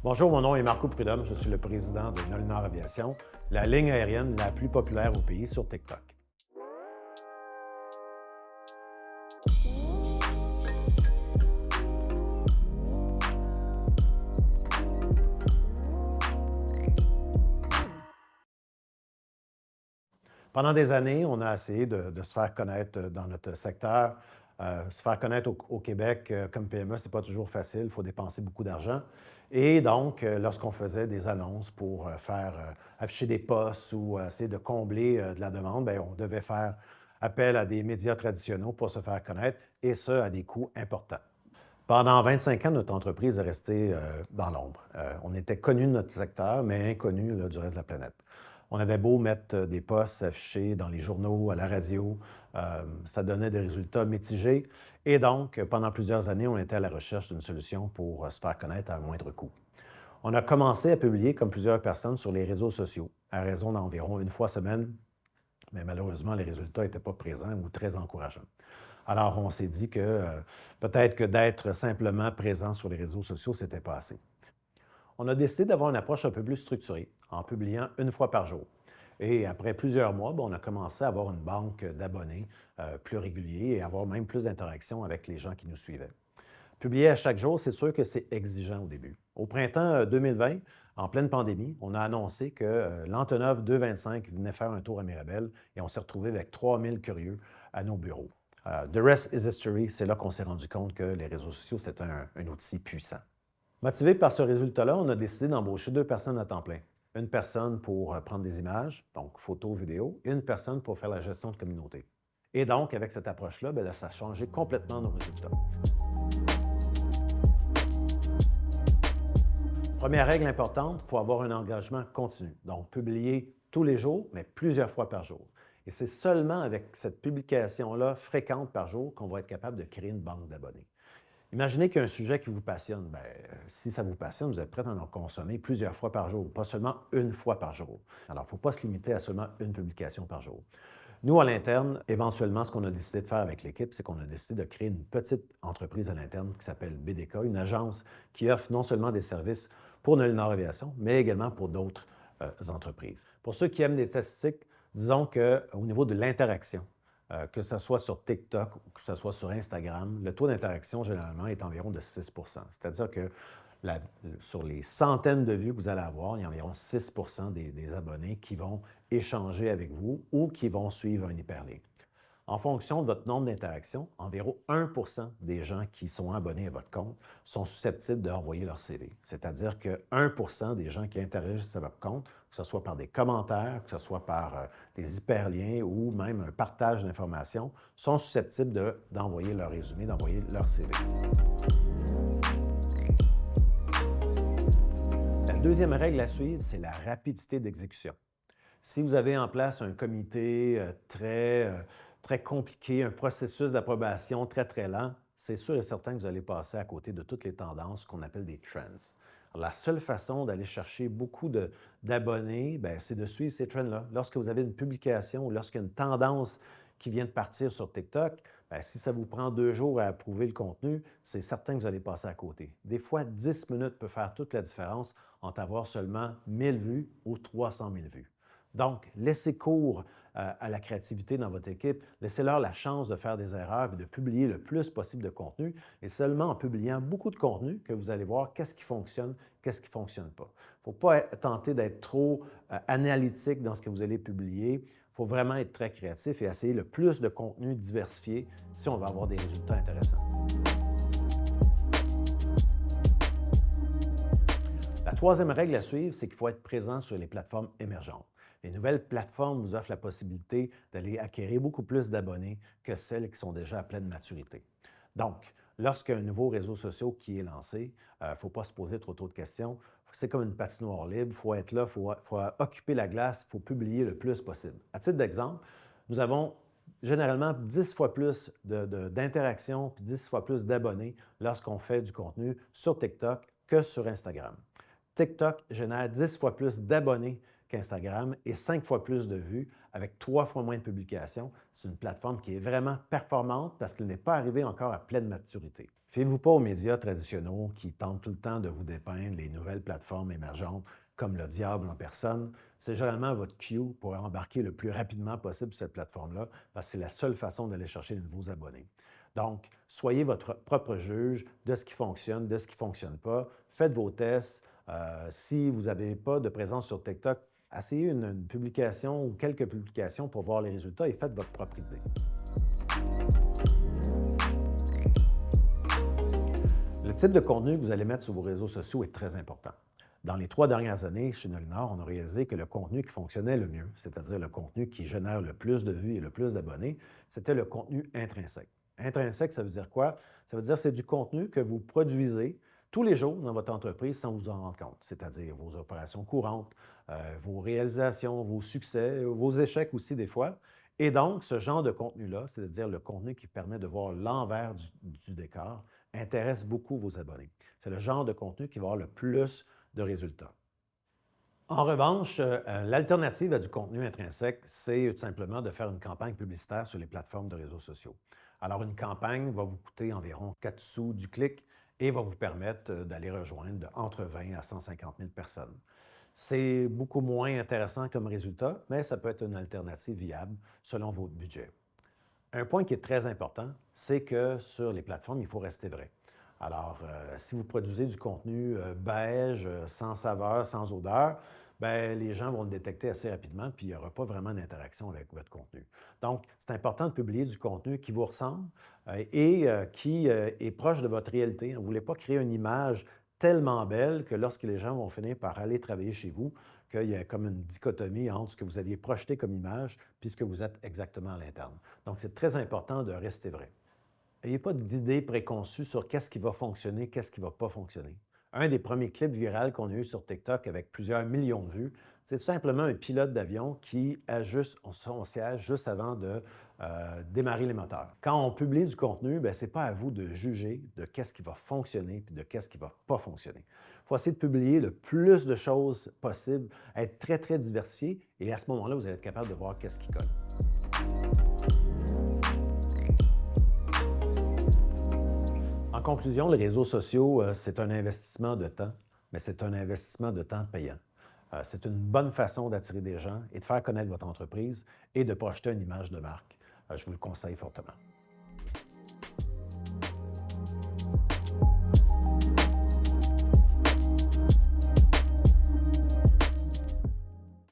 Bonjour, mon nom est Marco Prudhomme, je suis le président de Nolnar Aviation, la ligne aérienne la plus populaire au pays sur TikTok. Pendant des années, on a essayé de se faire connaître dans notre secteur. Se faire connaître au Québec comme PME, ce n'est pas toujours facile, il faut dépenser beaucoup d'argent. Et donc, lorsqu'on faisait des annonces pour faire afficher des postes ou essayer de combler de la demande, bien, on devait faire appel à des médias traditionnels pour se faire connaître, et ce, à des coûts importants. Pendant 25 ans, notre entreprise est restée dans l'ombre. On était connu de notre secteur, mais inconnu là, du reste de la planète. On avait beau mettre des postes affichés dans les journaux, à la radio, ça donnait des résultats mitigés. Et donc, pendant plusieurs années, on était à la recherche d'une solution pour se faire connaître à moindre coût. On a commencé à publier, comme plusieurs personnes, sur les réseaux sociaux, à raison d'environ une fois semaine, mais malheureusement, les résultats n'étaient pas présents ou très encourageants. Alors, on s'est dit que peut-être que d'être simplement présent sur les réseaux sociaux, c'était pas assez. On a décidé d'avoir une approche un peu plus structurée, en publiant une fois par jour. Et après plusieurs mois, on a commencé à avoir une banque d'abonnés plus réguliers et avoir même plus d'interactions avec les gens qui nous suivaient. Publier à chaque jour, c'est sûr que c'est exigeant au début. Au printemps 2020, en pleine pandémie, on a annoncé que l'Antonov 225 venait faire un tour à Mirabel et on s'est retrouvé avec 3000 curieux à nos bureaux. The rest is history, c'est là qu'on s'est rendu compte que les réseaux sociaux, c'est un outil puissant. Motivé par ce résultat-là, on a décidé d'embaucher 2 personnes à temps plein. Une personne pour prendre des images, donc photos, vidéos, et une personne pour faire la gestion de communauté. Et donc, avec cette approche-là, bien là, ça a changé complètement nos résultats. Première règle importante, il faut avoir un engagement continu. Donc, publier tous les jours, mais plusieurs fois par jour. Et c'est seulement avec cette publication-là fréquente par jour qu'on va être capable de créer une banque d'abonnés. Imaginez qu'il y a un sujet qui vous passionne. Bien, si ça vous passionne, vous êtes prêt à en consommer plusieurs fois par jour, pas seulement une fois par jour. Alors, il ne faut pas se limiter à seulement une publication par jour. Nous, à l'interne, éventuellement, ce qu'on a décidé de faire avec l'équipe, c'est qu'on a décidé de créer une petite entreprise à l'interne qui s'appelle BDK, une agence qui offre non seulement des services pour Nolnar Aviation, mais également pour d'autres entreprises. Pour ceux qui aiment les statistiques, disons qu'au niveau de l'interaction, que ce soit sur TikTok ou que ce soit sur Instagram, le taux d'interaction, généralement, est environ de 6 C'est-à-dire que sur les centaines de vues que vous allez avoir, il y a environ 6 des abonnés qui vont échanger avec vous ou qui vont suivre un hyperlink. En fonction de votre nombre d'interactions, environ 1 des gens qui sont abonnés à votre compte sont susceptibles de renvoyer leur CV. C'est-à-dire que 1 des gens qui interagissent à votre compte, que ce soit par des commentaires, que ce soit par des hyperliens ou même un partage d'informations, sont susceptibles d'envoyer leur résumé, d'envoyer leur CV. La deuxième règle à suivre, c'est la rapidité d'exécution. Si vous avez en place un comité très compliqué, un processus d'approbation très lent, c'est sûr et certain que vous allez passer à côté de toutes les tendances qu'on appelle des trends. Alors, la seule façon d'aller chercher beaucoup d'abonnés, c'est de suivre ces trends-là. Lorsque vous avez une publication ou lorsqu'il y a une tendance qui vient de partir sur TikTok, si ça vous prend 2 jours à approuver le contenu, c'est certain que vous allez passer à côté. Des fois, 10 minutes peut faire toute la différence entre avoir seulement 1000 vues ou 300 000 vues. Donc, laissez cours à la créativité dans votre équipe. Laissez-leur la chance de faire des erreurs et de publier le plus possible de contenu. Et seulement en publiant beaucoup de contenu que vous allez voir qu'est-ce qui fonctionne, qu'est-ce qui ne fonctionne pas. Il ne faut pas tenter d'être trop analytique dans ce que vous allez publier. Il faut vraiment être très créatif et essayer le plus de contenu diversifié si on va avoir des résultats intéressants. La troisième règle à suivre, c'est qu'il faut être présent sur les plateformes émergentes. Les nouvelles plateformes vous offrent la possibilité d'aller acquérir beaucoup plus d'abonnés que celles qui sont déjà à pleine maturité. Donc, lorsqu'il y a un nouveau réseau social qui est lancé, il ne faut pas se poser trop de questions. C'est comme une patinoire libre, il faut être là, il faut occuper la glace, il faut publier le plus possible. À titre d'exemple, nous avons généralement 10 fois plus d'interactions, 10 fois plus d'abonnés lorsqu'on fait du contenu sur TikTok que sur Instagram. TikTok génère 10 fois plus d'abonnés qu'Instagram et 5 fois plus de vues avec 3 fois moins de publications. C'est une plateforme qui est vraiment performante parce qu'elle n'est pas arrivée encore à pleine maturité. Fiez-vous pas aux médias traditionnels qui tentent tout le temps de vous dépeindre les nouvelles plateformes émergentes comme le diable en personne. C'est généralement votre cue pour embarquer le plus rapidement possible sur cette plateforme-là parce que c'est la seule façon d'aller chercher de nouveaux abonnés. Donc, soyez votre propre juge de ce qui fonctionne, de ce qui ne fonctionne pas. Faites vos tests. Si vous n'avez pas de présence sur TikTok, essayez une publication ou quelques publications pour voir les résultats et faites votre propre idée. Le type de contenu que vous allez mettre sur vos réseaux sociaux est très important. Dans les 3 dernières années, chez Nolinor, on a réalisé que le contenu qui fonctionnait le mieux, c'est-à-dire le contenu qui génère le plus de vues et le plus d'abonnés, c'était le contenu intrinsèque. Intrinsèque, ça veut dire quoi? Ça veut dire que c'est du contenu que vous produisez tous les jours dans votre entreprise sans vous en rendre compte, c'est-à-dire vos opérations courantes, vos réalisations, vos succès, vos échecs aussi des fois. Et donc, ce genre de contenu-là, c'est-à-dire le contenu qui permet de voir l'envers du décor, intéresse beaucoup vos abonnés. C'est le genre de contenu qui va avoir le plus de résultats. En revanche, l'alternative à du contenu intrinsèque, c'est tout simplement de faire une campagne publicitaire sur les plateformes de réseaux sociaux. Alors, une campagne va vous coûter environ 4 sous du clic et va vous permettre d'aller rejoindre entre 20 à 150 000 personnes. C'est beaucoup moins intéressant comme résultat, mais ça peut être une alternative viable selon votre budget. Un point qui est très important, c'est que sur les plateformes, il faut rester vrai. Alors, si vous produisez du contenu beige, sans saveur, sans odeur, ben, les gens vont le détecter assez rapidement, puis il n'y aura pas vraiment d'interaction avec votre contenu. Donc, c'est important de publier du contenu qui vous ressemble et qui est proche de votre réalité. Vous ne voulez pas créer une image tellement belle que lorsque les gens vont finir par aller travailler chez vous, qu'il y a comme une dichotomie entre ce que vous aviez projeté comme image puis ce que vous êtes exactement à l'interne. Donc, c'est très important de rester vrai. N'ayez pas d'idées préconçues sur qu'est-ce qui va fonctionner, qu'est-ce qui ne va pas fonctionner. Un des premiers clips viraux qu'on a eu sur TikTok avec plusieurs millions de vues, c'est tout simplement un pilote d'avion qui ajuste son siège juste avant de démarrer les moteurs. Quand on publie du contenu, ce n'est pas à vous de juger de qu'est-ce qui va fonctionner et de qu'est-ce qui ne va pas fonctionner. Il faut essayer de publier le plus de choses possible, être très, très diversifié et à ce moment-là, vous allez être capable de voir qu'est-ce qui colle. En conclusion, les réseaux sociaux, c'est un investissement de temps, mais c'est un investissement de temps payant. C'est une bonne façon d'attirer des gens et de faire connaître votre entreprise et de projeter une image de marque. Je vous le conseille fortement.